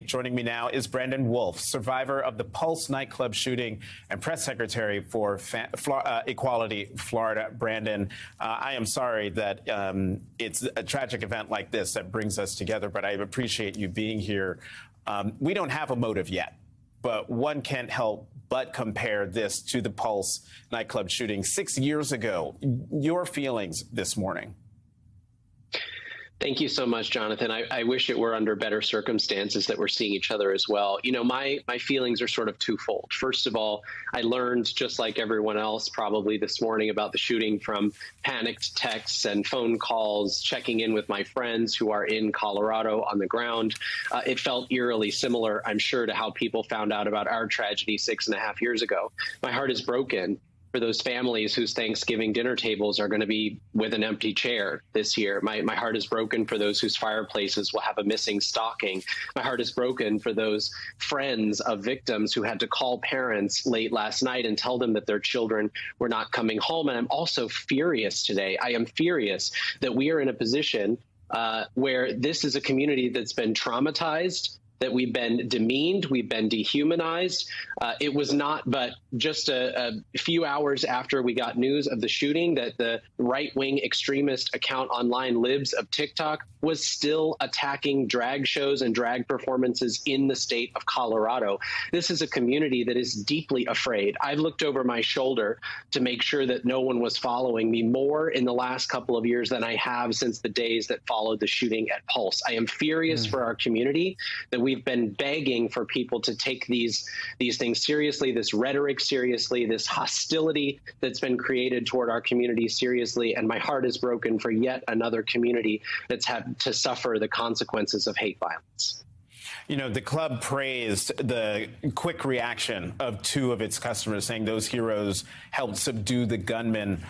Joining me now is Brandon Wolf, survivor of the Pulse nightclub shooting and press secretary for Equality Florida. Brandon, I am sorry that it's a tragic event like this that brings us together, but I appreciate you being here. We don't have a motive yet, but one can't help but compare this to the Pulse nightclub shooting 6 years ago. Your feelings this morning? Thank you so much, Jonathan. I wish it were under better circumstances that we're seeing each other as well. You know, my feelings are sort of twofold. First of all, I learned, just like everyone else probably this morning, about the shooting from panicked texts and phone calls, checking in with my friends who are in Colorado on the ground. It felt eerily similar, I'm sure, to how people found out about our tragedy 6.5 years ago. My heart is broken for those families whose Thanksgiving dinner tables are going to be with an empty chair this year. My heart is broken for those whose fireplaces will have a missing stocking. My heart is broken for those friends of victims who had to call parents late last night and tell them that their children were not coming home. And I'm also furious today. I am furious that we are in a position where this is a community that's been traumatized, that we've been demeaned, we've been dehumanized. It was not but just a few hours after we got news of the shooting that the right-wing extremist account online Libs of TikTok was still attacking drag shows and drag performances in the state of Colorado. This is a community that is deeply afraid. I've looked over my shoulder to make sure that no one was following me more in the last couple of years than I have since the days that followed the shooting at Pulse. I am furious for our community that we've been begging for people to take these things seriously, this rhetoric seriously, this hostility that's been created toward our community seriously, and my heart is broken for yet another community that's had to suffer the consequences of hate violence. You know, the club praised the quick reaction of two of its customers, saying those heroes helped subdue the gunman.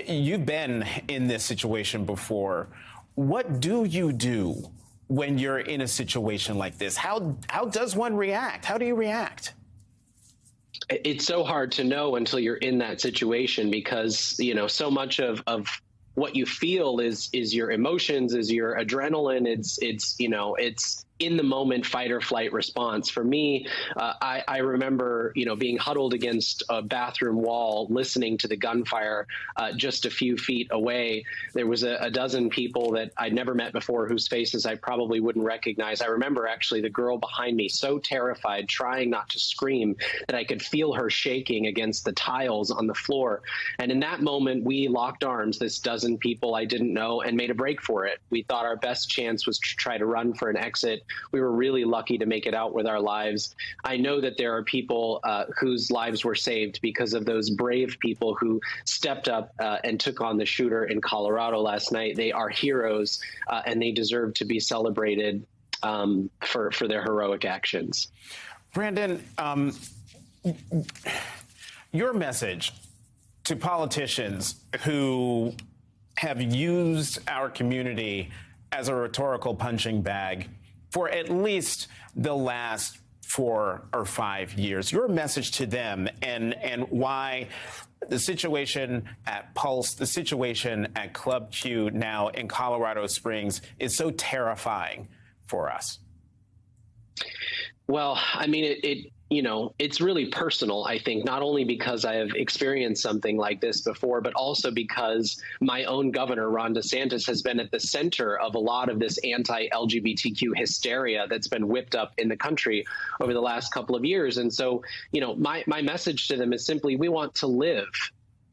You've been in this situation before. What do you do when you're in a situation like this? How does one react? How do you react? It's so hard to know until you're in that situation because, you know, so much of what you feel is your emotions, is your adrenaline. It's in the moment fight or flight response. For me, I remember, being huddled against a bathroom wall, listening to the gunfire just a few feet away. There was a dozen people that I'd never met before whose faces I probably wouldn't recognize. I remember actually the girl behind me, so terrified, trying not to scream, that I could feel her shaking against the tiles on the floor. And in that moment, we locked arms, this dozen people I didn't know, and made a break for it. We thought our best chance was to try to run for an exit. We were really lucky to make it out with our lives. I know that there are people whose lives were saved because of those brave people who stepped up and took on the shooter in Colorado last night. They are heroes, and they deserve to be celebrated for their heroic actions. Brandon, your message to politicians who have used our community as a rhetorical punching bag for at least the last 4 or 5 years, your message to them and why the situation at Pulse, the situation at Club Q now in Colorado Springs is so terrifying for us. Well, I mean, it's really personal, I think, not only because I have experienced something like this before, but also because my own governor, Ron DeSantis, has been at the center of a lot of this anti-LGBTQ hysteria that's been whipped up in the country over the last couple of years. And so, my message to them is simply, we want to live.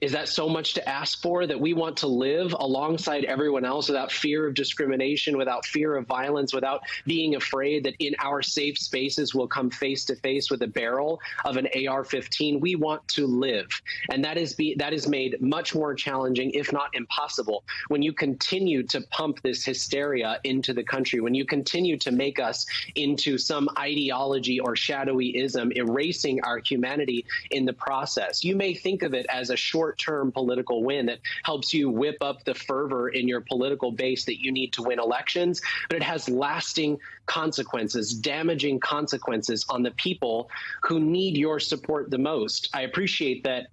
Is that so much to ask for, that we want to live alongside everyone else without fear of discrimination, without fear of violence, without being afraid that in our safe spaces we'll come face to face with a barrel of an AR-15? We want to live. And that is made much more challenging, if not impossible, when you continue to pump this hysteria into the country, when you continue to make us into some ideology or shadowy ism, erasing our humanity in the process. You may think of it as a short short-term political win that helps you whip up the fervor in your political base that you need to win elections, but it has lasting consequences, damaging consequences on the people who need your support the most. I appreciate that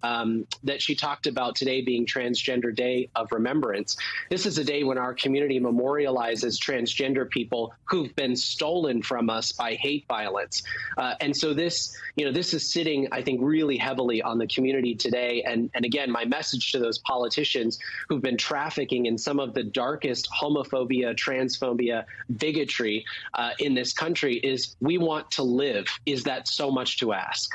that she talked about today being Transgender Day of Remembrance. This is a day when our community memorializes transgender people who've been stolen from us by hate violence. And so this is sitting, I think, really heavily on the community today. And again, my message to those politicians who've been trafficking in some of the darkest homophobia, transphobia, bigotry in this country is we want to live. Is that so much to ask?